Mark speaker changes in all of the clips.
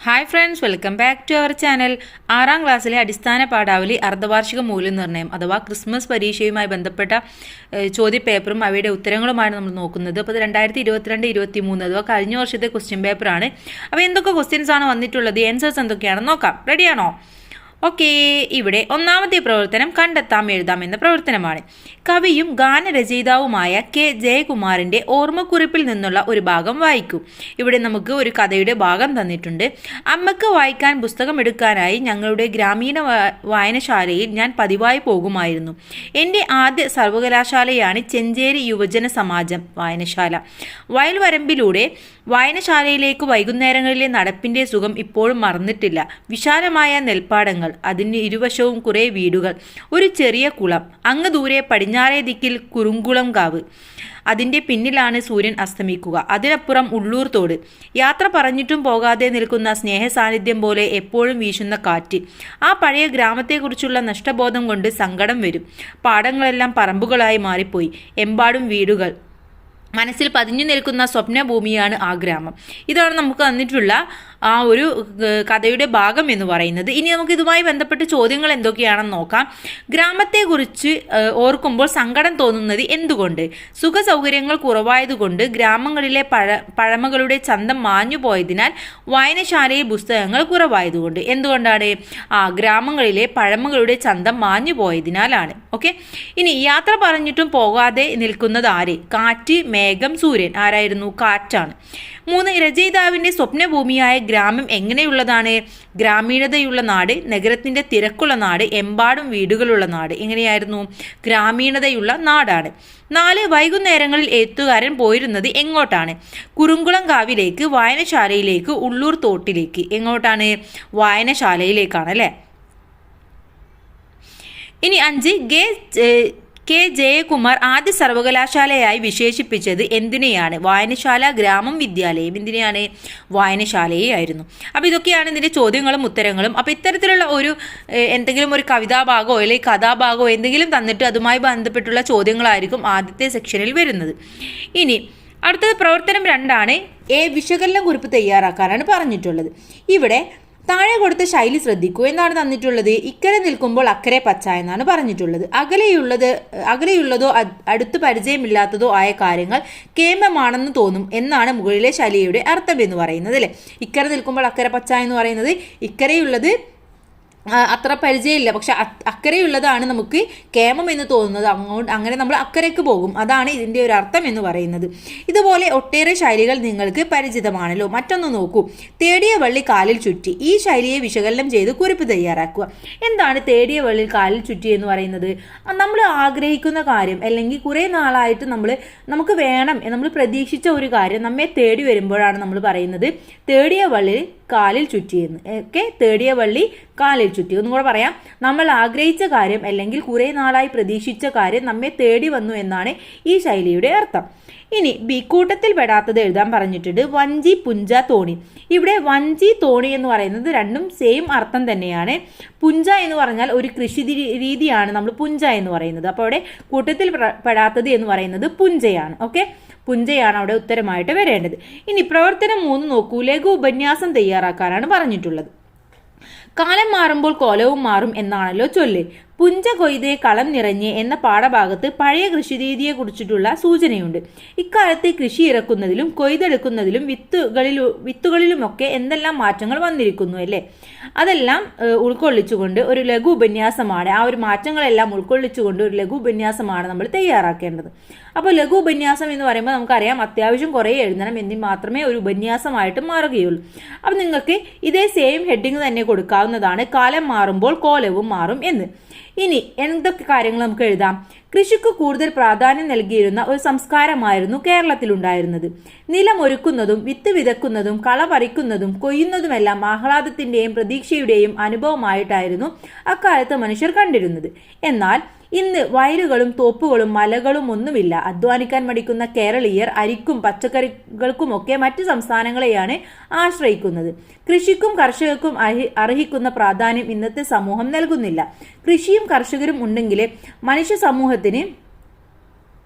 Speaker 1: Hi friends, welcome back to our channel. 6ാം ക്ലാസ്സിലെ അടിസ്ഥാന പാഠാവലി അർദ്ധവാർഷിക മൂല്യനിർണ്ണയം അഥവാ ക്രിസ്മസ് പരീക്ഷയുമായി ബന്ധപ്പെട്ട ചോദ്യപേപ്പറും അവയുടെ ഉത്തരങ്ങളുമാണ് നമ്മൾ നോക്കുന്നത്. അപ്പോൾ ഇത് 2022-23 അഥവാ കഴിഞ്ഞ വർഷത്തെ ക്വസ്റ്റ്യൻ പേപ്പറാണ്. അപ്പോൾ എന്തൊക്കെ ക്വസ്റ്റ്യൻസ് ആണ് വന്നിട്ടുള്ളത്, ആൻസേഴ്സ് എന്തൊക്കെയാണെന്ന് നോക്കാം. റെഡിയാണോ? ഓക്കെ, ഇവിടെ ഒന്നാമത്തെ പ്രവർത്തനം കണ്ടെത്താം എഴുതാം എന്ന പ്രവർത്തനമാണ്. കവിയും ഗാനരചയിതാവുമായ കെ ജയകുമാറിന്റെ ഓർമ്മക്കുറിപ്പിൽ നിന്നുള്ള ഒരു ഭാഗം വായിക്കൂ. ഇവിടെ നമുക്ക് ഒരു കഥയുടെ ഭാഗം തന്നിട്ടുണ്ട്. അമ്മക്ക് വായിക്കാൻ പുസ്തകം എടുക്കാനായി ഞങ്ങളുടെ ഗ്രാമീണ വായനശാലയിൽ ഞാൻ പതിവായി പോകുമായിരുന്നു. എൻ്റെ ആദ്യ സർവകലാശാലയാണ് ചെഞ്ചേരി യുവജന സമാജം വായനശാല. വയൽവരമ്പിലൂടെ വായനശാലയിലേക്ക് വൈകുന്നേരങ്ങളിലെ നടപ്പിന്റെ സുഖം ഇപ്പോഴും മറന്നിട്ടില്ല. വിശാലമായ നെൽപ്പാടങ്ങൾ, അതിന് ഇരുവശവും കുറേ വീടുകൾ, ഒരു ചെറിയ കുളം, അങ്ങ് ദൂരെ പടിഞ്ഞാറേ ദിക്കിൽ കുറുങ്കുളം കാവ്, അതിൻ്റെ പിന്നിലാണ് സൂര്യൻ അസ്തമിക്കുക, അതിനപ്പുറം ഉള്ളൂർ തോട്, യാത്ര പറഞ്ഞിട്ടും പോകാതെ നിൽക്കുന്ന സ്നേഹ സാന്നിധ്യം പോലെ എപ്പോഴും വീശുന്ന കാറ്റ്. ആ പഴയ ഗ്രാമത്തെക്കുറിച്ചുള്ള നഷ്ടബോധം കൊണ്ട് സങ്കടം വരും. പാടങ്ങളെല്ലാം പറമ്പുകളായി മാറിപ്പോയി, എമ്പാടും വീടുകൾ. മനസ്സിൽ പതിഞ്ഞു നിൽക്കുന്ന സ്വപ്നഭൂമിയാണ് ആ ഗ്രാമം. ഇതാണ് നമുക്ക് തന്നിട്ടുള്ള ആ ഒരു കഥയുടെ ഭാഗം എന്ന് പറയുന്നത്. ഇനി നമുക്ക് ഇതുമായി ബന്ധപ്പെട്ട് ചോദ്യങ്ങൾ എന്തൊക്കെയാണെന്ന് നോക്കാം. ഗ്രാമത്തെക്കുറിച്ച് ഓർക്കുമ്പോൾ സങ്കടം തോന്നുന്നത് എന്തുകൊണ്ട്? സുഖ സൗകര്യങ്ങൾ കുറവായതുകൊണ്ട്, ഗ്രാമങ്ങളിലെ പഴമകളുടെ ചന്തം മാഞ്ഞു പോയതിനാൽ, വായനശാലയിൽ പുസ്തകങ്ങൾ കുറവായതുകൊണ്ട്. എന്തുകൊണ്ടാണ്? ഗ്രാമങ്ങളിലെ പഴമകളുടെ ചന്തം മാഞ്ഞു പോയതിനാലാണ്. ഓക്കെ, ഇനി യാത്ര പറഞ്ഞിട്ടും പോകാതെ നിൽക്കുന്നത് ആര്? കാറ്റ്, മേഘം, സൂര്യൻ. ആരായിരുന്നു? കാറ്റാണ്. 3, രചയിതാവിൻ്റെ സ്വപ്നഭൂമിയായ ഗ്രാമം എങ്ങനെയുള്ളതാണ്? ഗ്രാമീണതയുള്ള നാട്, നഗരത്തിൻ്റെ തിരക്കുള്ള നാട്, എമ്പാടും വീടുകളുള്ള നാട്. എങ്ങനെയായിരുന്നു? ഗ്രാമീണതയുള്ള നാടാണ്. 4, വൈകുന്നേരങ്ങളിൽ എഴുത്തുകാരൻ പോയിരുന്നത് എങ്ങോട്ടാണ്? കുറുങ്കുളം കാവിലേക്ക്, വായനശാലയിലേക്ക്, ഉള്ളൂർ തോട്ടിലേക്ക്. എങ്ങോട്ടാണ്? വായനശാലയിലേക്കാണ് അല്ലേ. ഇനി 5, കെ ജയകുമാർ ആദ്യ സർവകലാശാലയായി വിശേഷിപ്പിച്ചത് എന്തിനെയാണ്? വായനശാല, ഗ്രാമം, വിദ്യാലയം. എന്തിനെയാണ്? വായനശാലയെ ആയിരുന്നു. അപ്പോൾ ഇതൊക്കെയാണ് ഇതിൻ്റെ ചോദ്യങ്ങളും ഉത്തരങ്ങളും. അപ്പോൾ ഇത്തരത്തിലുള്ള ഒരു എന്തെങ്കിലും ഒരു കവിതാഭാഗമോ അല്ലെങ്കിൽ കഥാഭാഗമോ എന്തെങ്കിലും തന്നിട്ട് അതുമായി ബന്ധപ്പെട്ടുള്ള ചോദ്യങ്ങളായിരിക്കും ആദ്യത്തെ സെക്ഷനിൽ വരുന്നത്. ഇനി അടുത്തത് പ്രവർത്തനം 2 വിശകലന കുറിപ്പ് തയ്യാറാക്കാനാണ് പറഞ്ഞിട്ടുള്ളത്. ഇവിടെ താഴെ കൊടുത്ത ശൈലി ശ്രദ്ധിക്കൂ. എന്താണ് തന്നിട്ടുള്ളത്? ഇക്കരെ നിൽക്കുമ്പോൾ അക്കരെ പച്ച എന്നാണ് പറഞ്ഞിട്ടുള്ളത്. അകലെയുള്ളതോ അടുത്ത് പരിചയമില്ലാത്തതോ ആയ കാര്യങ്ങൾ കേമമാണെന്ന് തോന്നും എന്നാണ് മുകളിലെ ശൈലിയുടെ അർത്ഥം എന്ന് പറയുന്നത് അല്ലേ. ഇക്കരെ നിൽക്കുമ്പോൾ അക്കരെ പച്ച എന്ന് പറയുന്നത് ഇക്കരെയുള്ളത് അത്ര പരിചയമില്ല, പക്ഷെ അക്കരെയുള്ളതാണ് നമുക്ക് കേമം എന്ന് തോന്നുന്നത്. അങ്ങനെ നമ്മൾ അക്കരയ്ക്ക് പോകും. അതാണ് ഇതിൻ്റെ ഒരു അർത്ഥം എന്ന് പറയുന്നത്. ഇതുപോലെ ഒട്ടേറെ ശൈലികൾ നിങ്ങൾക്ക് പരിചിതമാണല്ലോ. മറ്റൊന്ന് നോക്കൂ. തേടിയ വള്ളി കാലിൽ ചുറ്റി. ഈ ശൈലിയെ വിശകലനം ചെയ്ത് കുറിപ്പ് തയ്യാറാക്കുക. എന്താണ് തേടിയ വള്ളി കാലിൽ ചുറ്റി എന്ന് പറയുന്നത്? നമ്മൾ ആഗ്രഹിക്കുന്ന കാര്യം അല്ലെങ്കിൽ കുറേ നാളായിട്ട് നമുക്ക് വേണം, നമ്മൾ പ്രതീക്ഷിച്ച ഒരു കാര്യം നമ്മെ തേടി വരുമ്പോഴാണ് നമ്മൾ പറയുന്നത് തേടിയ വള്ളി കാലിൽ ചുറ്റിയെന്ന്. ഓക്കെ, തേടിയ വള്ളി കാലിൽ ചുറ്റി. ഒന്നും കൂടെ പറയാം. നമ്മൾ ആഗ്രഹിച്ച കാര്യം അല്ലെങ്കിൽ കുറേ നാളായി പ്രതീക്ഷിച്ച കാര്യം നമ്മെ തേടി വന്നു എന്നാണ് ഈ ശൈലിയുടെ അർത്ഥം. ഇനി ബി, കൂട്ടത്തിൽ പെടാത്തത് എഴുതാൻ പറഞ്ഞിട്ടുണ്ട്. വഞ്ചി, പുഞ്ച, തോണി. ഇവിടെ വഞ്ചി, തോണി എന്ന് പറയുന്നത് രണ്ടും സെയിം അർത്ഥം തന്നെയാണ്. പുഞ്ച എന്ന് പറഞ്ഞാൽ ഒരു കൃഷി രീതിയാണ് നമ്മൾ പുഞ്ച എന്ന് പറയുന്നത്. അപ്പോൾ അവിടെ കൂട്ടത്തിൽ പെടാത്തത് എന്ന് പറയുന്നത് പുഞ്ചയാണ്. ഓക്കെ, പുഞ്ചയാണ് അവിടെ ഉത്തരമായിട്ട് വരേണ്ടത്. ഇനി പ്രവർത്തനം 3 നോക്കൂ. ലഘു ഉപന്യാസം തയ്യാറാക്കാനാണ് പറഞ്ഞിട്ടുള്ളത്. കാലം മാറുമ്പോൾ കോലവും മാറും എന്നാണല്ലോ ചൊല്ല്. പുഞ്ച കൊയ്തേ കളം നിറഞ്ഞ് എന്ന പാഠഭാഗത്ത് പഴയ കൃഷിരീതിയെ കുറിച്ചിട്ടുള്ള സൂചനയുണ്ട്. ഇക്കാലത്ത് കൃഷി ഇറക്കുന്നതിലും കൊയ്തെടുക്കുന്നതിലും വിത്തുകളിലുമൊക്കെ എന്തെല്ലാം മാറ്റങ്ങൾ വന്നിരിക്കുന്നു അല്ലേ. അതെല്ലാം ഉൾക്കൊള്ളിച്ചുകൊണ്ട് ഒരു ലഘു ഉപന്യാസമാണ്, ആ ഒരു മാറ്റങ്ങളെല്ലാം ഉൾക്കൊള്ളിച്ചുകൊണ്ട് ഒരു ലഘു ഉപന്യാസമാണ് നമ്മൾ തയ്യാറാക്കേണ്ടത്. അപ്പോൾ ലഘു ഉപന്യാസം എന്ന് പറയുമ്പോൾ നമുക്കറിയാം അത്യാവശ്യം കുറേ എഴുതണം, എങ്കിൽ മാത്രമേ ഒരു ഉപന്യാസമായിട്ട് മാറുകയുള്ളൂ. അപ്പം നിങ്ങൾക്ക് ഇതേ സെയിം ഹെഡിങ് തന്നെ കൊടുക്കാവുന്നതാണ്, കാലം മാറുമ്പോൾ കോലവും മാറും എന്ന്. ഇനി എന്തൊക്കെ കാര്യങ്ങൾ നമുക്ക് എഴുതാം? കൃഷിക്ക് കൂടുതൽ പ്രാധാന്യം നൽകിയിരുന്ന ഒരു സംസ്കാരമായിരുന്നു കേരളത്തിലുണ്ടായിരുന്നത്. നിലമൊരുക്കുന്നതും വിത്ത് വിതക്കുന്നതും കള പറിക്കുന്നതും കൊയ്യുന്നതുമെല്ലാം ആഹ്ലാദത്തിൻ്റെയും പ്രതീക്ഷയുടെയും അനുഭവമായിട്ടായിരുന്നു അക്കാലത്ത് മനുഷ്യർ കണ്ടിരുന്നത്. എന്നാൽ ഇന്ന് വയലുകളും തോപ്പുകളും മലകളും ഒന്നുമില്ല. അധ്വാനിക്കാൻ മടിക്കുന്ന കേരളീയർ അരിക്കും പച്ചക്കറികൾക്കുമൊക്കെ മറ്റു സംസ്ഥാനങ്ങളെയാണ് ആശ്രയിക്കുന്നത്. കൃഷിക്കും കർഷകർക്കും അർഹിക്കുന്ന പ്രാധാന്യം ഇന്നത്തെ സമൂഹം നൽകുന്നില്ല. കൃഷിയും കർഷകരും ഉണ്ടെങ്കിലേ മനുഷ്യ സമൂഹത്തിന്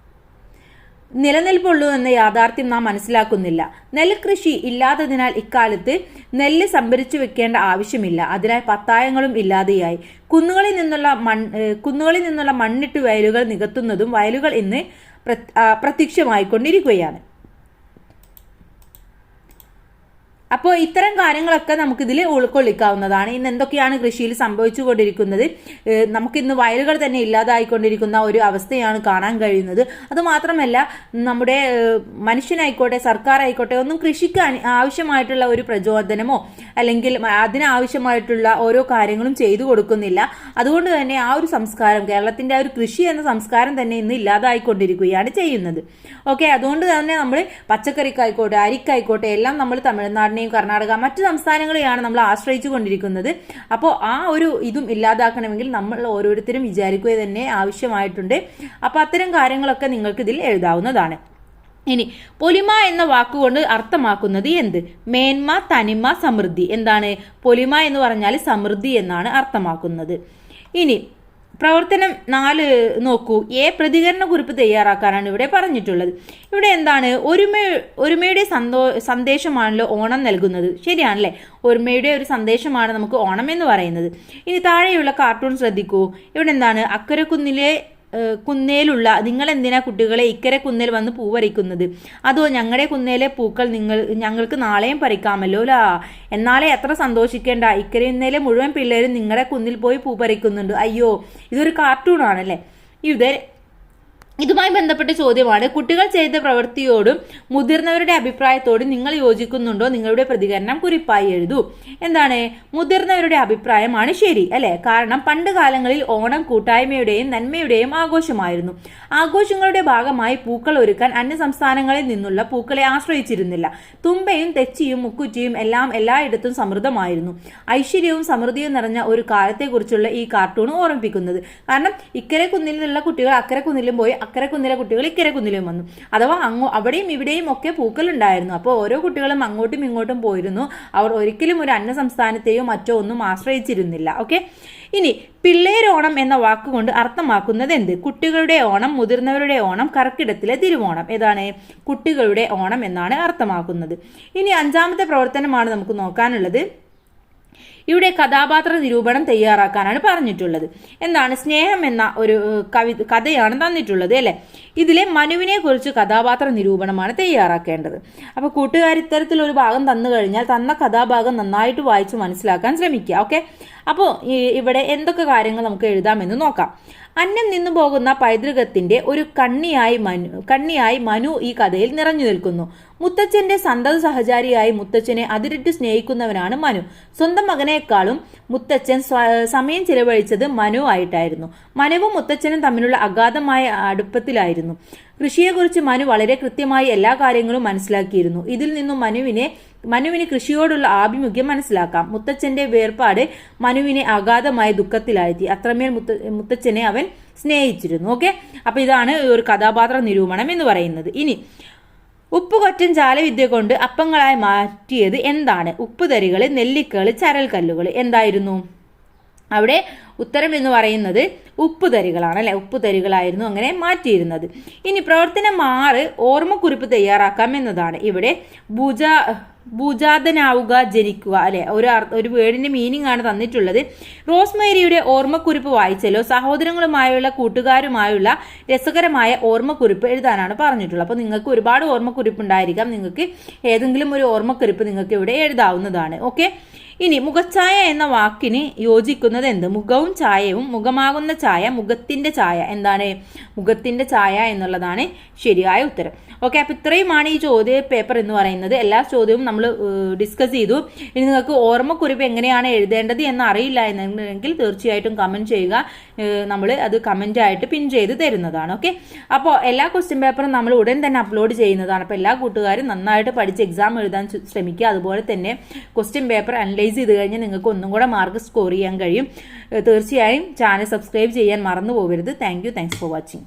Speaker 1: നിലനിൽപ്പുള്ളൂ എന്ന യാഥാർത്ഥ്യം നാം മനസ്സിലാക്കുന്നില്ല. നെൽകൃഷി ഇല്ലാത്തതിനാൽ ഇക്കാലത്ത് നെല്ല് സംഭരിച്ചു വെക്കേണ്ട ആവശ്യമില്ല. അതിനാൽ പത്തായങ്ങളും ഇല്ലാതെയായി. കുന്നുകളിൽ നിന്നുള്ള മണ്ണിട്ട് വയലുകൾ നികത്തുന്നതും വയലുകൾ ഇന്ന് പ്രത്യക്ഷമായിക്കൊണ്ടിരിക്കുകയാണ്. അപ്പോൾ ഇത്തരം കാര്യങ്ങളൊക്കെ നമുക്കിതിൽ ഉൾക്കൊള്ളിക്കാവുന്നതാണ്. ഇന്ന് എന്തൊക്കെയാണ് കൃഷിയിൽ സംഭവിച്ചുകൊണ്ടിരിക്കുന്നത്, നമുക്കിന്ന് വയലുകൾ തന്നെ ഇല്ലാതായിക്കൊണ്ടിരിക്കുന്ന ഒരു അവസ്ഥയാണ് കാണാൻ കഴിയുന്നത്. അതുമാത്രമല്ല, നമ്മുടെ മനുഷ്യനായിക്കോട്ടെ സർക്കാർ ആയിക്കോട്ടെ ഒന്നും കൃഷിക്ക് ആവശ്യമായിട്ടുള്ള ഒരു പ്രചോദനമോ അല്ലെങ്കിൽ അതിനാവശ്യമായിട്ടുള്ള ഓരോ കാര്യങ്ങളും ചെയ്തു കൊടുക്കുന്നില്ല. അതുകൊണ്ട് തന്നെ ആ ഒരു സംസ്കാരം, കേരളത്തിന്റെ ആ ഒരു കൃഷി എന്ന സംസ്കാരം തന്നെ ഇന്ന് ഇല്ലാതായിക്കൊണ്ടിരിക്കുകയാണ് ചെയ്യുന്നത്. ഓക്കെ, അതുകൊണ്ട് തന്നെ നമ്മൾ പച്ചക്കറിക്കായിക്കോട്ടെ അരിക്കായിക്കോട്ടെ എല്ലാം നമ്മൾ തമിഴ്നാടിനെയും കർണാടക മറ്റു സംസ്ഥാനങ്ങളെയാണ് നമ്മൾ ആശ്രയിച്ചു കൊണ്ടിരിക്കുന്നത്. അപ്പോൾ ആ ഒരു ഇതും ഇല്ലാതാക്കണമെങ്കിൽ നമ്മൾ ഓരോരുത്തരും വിചാരിക്കുക തന്നെ ആവശ്യമായിട്ടുണ്ട്. അപ്പോൾ അത്തരം കാര്യങ്ങളൊക്കെ നിങ്ങൾക്ക് ഇതിൽ എഴുതാവുന്നതാണ്. ഇനി പൊലിമ എന്ന വാക്കുകൊണ്ട് അർത്ഥമാക്കുന്നത് എന്ത്? മേന്മ, തനിമ, സമൃദ്ധി. എന്താണ് പൊലിമ എന്ന് പറഞ്ഞാൽ? സമൃദ്ധി എന്നാണ് അർത്ഥമാക്കുന്നത്. ഇനി പ്രവർത്തനം 4 നോക്കൂ. പ്രതികരണ കുറിപ്പ് തയ്യാറാക്കാനാണ് ഇവിടെ പറഞ്ഞിട്ടുള്ളത്. ഇവിടെ എന്താണ്? ഒരുമയുടെ സന്ദേശമാണല്ലോ ഓണം നൽകുന്നത്. ശരിയാണല്ലേ? ഒരുമയുടെ ഒരു സന്ദേശമാണ് നമുക്ക് ഓണം എന്ന് പറയുന്നത്. ഇനി താഴെയുള്ള കാർട്ടൂൺ ശ്രദ്ധിക്കൂ. ഇവിടെ എന്താണ്? അക്കരെ കുന്നേലുള്ള നിങ്ങൾ എന്തിനാ കുട്ടികളെ ഇക്കരെ കുന്നേൽ വന്ന് പൂ പറിക്കുന്നത്? അതോ ഞങ്ങളുടെ കുന്നേലെ പൂക്കൾ ഞങ്ങൾക്ക് നാളെയും പറിക്കാമല്ലോ ലാ. എന്നാലേ എത്ര സന്തോഷിക്കേണ്ട, ഇക്കരെ കുന്നേലെ മുഴുവൻ പിള്ളേരും നിങ്ങളുടെ കുന്നിൽ പോയി പൂ പറിക്കുന്നുണ്ട്. അയ്യോ, ഇതൊരു കാർട്ടൂൺ ആണല്ലേ. ഇതുമായി ബന്ധപ്പെട്ട ചോദ്യമാണ്. കുട്ടികൾ ചെയ്ത പ്രവൃത്തിയോടും മുതിർന്നവരുടെ അഭിപ്രായത്തോടും നിങ്ങൾ യോജിക്കുന്നുണ്ടോ? നിങ്ങളുടെ പ്രതികരണം കുറിപ്പായി എഴുതൂ. എന്താണ്? മുതിർന്നവരുടെ അഭിപ്രായമാണ് ശരി അല്ലെ? കാരണം പണ്ട് കാലങ്ങളിൽ ഓണം കൂട്ടായ്മയുടെയും നന്മയുടെയും ആഘോഷമായിരുന്നു. ആഘോഷങ്ങളുടെ ഭാഗമായി പൂക്കൾ ഒരുക്കാൻ അന്യ സംസ്ഥാനങ്ങളിൽ നിന്നുള്ള പൂക്കളെ ആശ്രയിച്ചിരുന്നില്ല. തുമ്പയും തെച്ചിയും മുക്കുറ്റിയും എല്ലാം എല്ലായിടത്തും സമൃദ്ധമായിരുന്നു. ഐശ്വര്യവും സമൃദ്ധിയും നിറഞ്ഞ ഒരു കാലത്തെക്കുറിച്ചുള്ള ഈ കാർട്ടൂൺ ഓർമ്മിപ്പിക്കുന്നത്. കാരണം ഇക്കരെ കുന്നിലുള്ള കുട്ടികൾ അക്കരെ കുന്നിലും പോയി, അക്കരെ കുന്നിലെ കുട്ടികൾ ഇക്കരെ കുന്നിലും വന്നു. അഥവാ അവിടെയും ഇവിടെയും ഒക്കെ പൂക്കൾ ഉണ്ടായിരുന്നു. അപ്പോൾ ഓരോ കുട്ടികളും അങ്ങോട്ടും ഇങ്ങോട്ടും പോയിരുന്നു. അവർ ഒരിക്കലും ഒരു അന്യ സംസ്ഥാനത്തെയോ മറ്റോ ഒന്നും ആശ്രയിച്ചിരുന്നില്ല. ഓക്കെ, ഇനി പിള്ളേരോണം എന്ന വാക്കുകൊണ്ട് അർത്ഥമാക്കുന്നത് എന്ത്? കുട്ടികളുടെ ഓണം, മുതിർന്നവരുടെ ഓണം, കർക്കിടത്തിലെ തിരുവോണം. ഏതാണ്? കുട്ടികളുടെ ഓണം എന്നാണ് അർത്ഥമാക്കുന്നത്. ഇനി 5ാമത്തെ പ്രവർത്തനമാണ് നമുക്ക് നോക്കാനുള്ളത്. ഇവിടെ കഥാപാത്ര നിരൂപണം തയ്യാറാക്കാനാണ് പറഞ്ഞിട്ടുള്ളത്. എന്താണ്? സ്നേഹം എന്ന ഒരു കഥയാണ് തന്നിട്ടുള്ളത് അല്ലെ. ഇതിലെ മനുവിനെ കുറിച്ച് കഥാപാത്ര നിരൂപണമാണ് തയ്യാറാക്കേണ്ടത്. അപ്പൊ കൂട്ടുകാർ ഇത്തരത്തിലൊരു ഭാഗം തന്നു കഴിഞ്ഞാൽ തന്ന കഥാഭാഗം നന്നായിട്ട് വായിച്ച് മനസ്സിലാക്കാൻ ശ്രമിക്കുക. ഓക്കെ, അപ്പോൾ ഇവിടെ എന്തൊക്കെ കാര്യങ്ങൾ നമുക്ക് എഴുതാമെന്ന് നോക്കാം. അന്യം നിന്നു പോകുന്ന പൈതൃകത്തിന്റെ ഒരു കണ്ണിയായി മനു ഈ കഥയിൽ നിറഞ്ഞു നിൽക്കുന്നു. മുത്തച്ഛന്റെ സന്തത സഹചാരിയായി മുത്തച്ഛനെ അതിരിട്ട് സ്നേഹിക്കുന്നവനാണ് മനു. സ്വന്തം മകനേക്കാളും മുത്തച്ഛൻ സമയം ചിലവഴിച്ചത് മനു ആയിട്ടായിരുന്നു. മനുവും മുത്തച്ഛനും തമ്മിലുള്ള അഗാധമായ അടുപ്പത്തിലായിരുന്നു. കൃഷിയെക്കുറിച്ച് മനു വളരെ കൃത്യമായി എല്ലാ കാര്യങ്ങളും മനസ്സിലാക്കിയിരുന്നു. ഇതിൽ നിന്നും മനുവിന് കൃഷിയോടുള്ള ആഭിമുഖ്യം മനസ്സിലാക്കാം. മുത്തച്ഛന്റെ വേർപാട് മനുവിനെ അഗാധമായ ദുഃഖത്തിലാഴ്ത്തി. അത്രമേൽ മുത്തച്ഛനെ അവൻ സ്നേഹിച്ചിരുന്നു. ഓക്കെ, അപ്പൊ ഇതാണ് ഒരു കഥാപാത്ര നിരൂപണം എന്ന് പറയുന്നത്. ഇനി ഉപ്പുകൊറ്റൻ ജാലവിദ്യ കൊണ്ട് അപ്പങ്ങളായി മാറ്റിയത് എന്താണ്? ഉപ്പുതരികള്, നെല്ലിക്കകള്, ചരൽക്കല്ലുകൾ. എന്തായിരുന്നു അവിടെ ഉത്തരം എന്ന് പറയുന്നത്? ഉപ്പുതരികളാണ് അല്ലെ. ഉപ്പുതരികളായിരുന്നു അങ്ങനെ മാറ്റിയിരുന്നത്. ഇനി പ്രവർത്തനം 6 ഓർമ്മക്കുറിപ്പ് തയ്യാറാക്കാം എന്നതാണ്. ഇവിടെ ഭുജാതനാവുക, ജനിക്കുക അല്ലെ. ഒരു വേർഡിന്റെ മീനിങ് ആണ് തന്നിട്ടുള്ളത്. റോസ്മേരിയുടെ ഓർമ്മക്കുറിപ്പ് വായിച്ചല്ലോ. സഹോദരങ്ങളുമായുള്ള കൂട്ടുകാരുമായുള്ള രസകരമായ ഓർമ്മക്കുറിപ്പ് എഴുതാനാണ് പറഞ്ഞിട്ടുള്ളത്. അപ്പോൾ നിങ്ങൾക്ക് ഒരുപാട് ഓർമ്മക്കുറിപ്പ് ഉണ്ടായിരിക്കാം. നിങ്ങൾക്ക് ഏതെങ്കിലും ഒരു ഓർമ്മക്കുറിപ്പ് നിങ്ങൾക്ക് ഇവിടെ എഴുതാവുന്നതാണ്. ഓക്കെ, ഇനി മുഖഛായ എന്ന വാക്കിന് യോജിക്കുന്നത് എന്ത്? മുഖവും ചായയും. മുഖമാകുന്ന ചായ, മുഖത്തിന്റെ ചായ. എന്താണ്? മുഖത്തിന്റെ ചായ എന്നുള്ളതാണ് ശരിയായ ഉത്തരം. ഓക്കെ, അപ്പൊ ഇത്രയുമാണ് ഈ ചോദ്യ പേപ്പർ എന്ന് പറയുന്നത്. എല്ലാ ചോദ്യവും നമ്മൾ ഡിസ്കസ് ചെയ്തു. ഇനി നിങ്ങൾക്ക് ഓർമ്മക്കുറിപ്പ് എങ്ങനെയാണ് എഴുതേണ്ടത് എന്ന് അറിയില്ല എന്നുണ്ടെങ്കിൽ തീർച്ചയായിട്ടും കമന്റ് ചെയ്യുക. നമ്മൾ അത് കമന്റ് ആയിട്ട് പിൻ ചെയ്ത് തരുന്നതാണ്. ഓക്കെ, അപ്പോൾ എല്ലാ ക്വസ്റ്റ്യൻ പേപ്പറും നമ്മൾ ഉടൻ തന്നെ അപ്ലോഡ് ചെയ്യുന്നതാണ്. അപ്പോൾ എല്ലാ കൂട്ടുകാരും നന്നായിട്ട് പഠിച്ച് എക്സാം എഴുതാൻ ശ്രമിക്കുക. അതുപോലെ തന്നെ ക്വസ്റ്റ്യൻ പേപ്പർ അനലൈസ് ചെയ്ത് കഴിഞ്ഞാൽ നിങ്ങൾക്ക് ഒന്നും കൂടെ മാർക്ക് സ്കോർ ചെയ്യാൻ കഴിയും. തീർച്ചയായും ചാനൽ സബ്സ്ക്രൈബ് ചെയ്യാൻ മറന്നു പോകരുത്. Thanks for watching.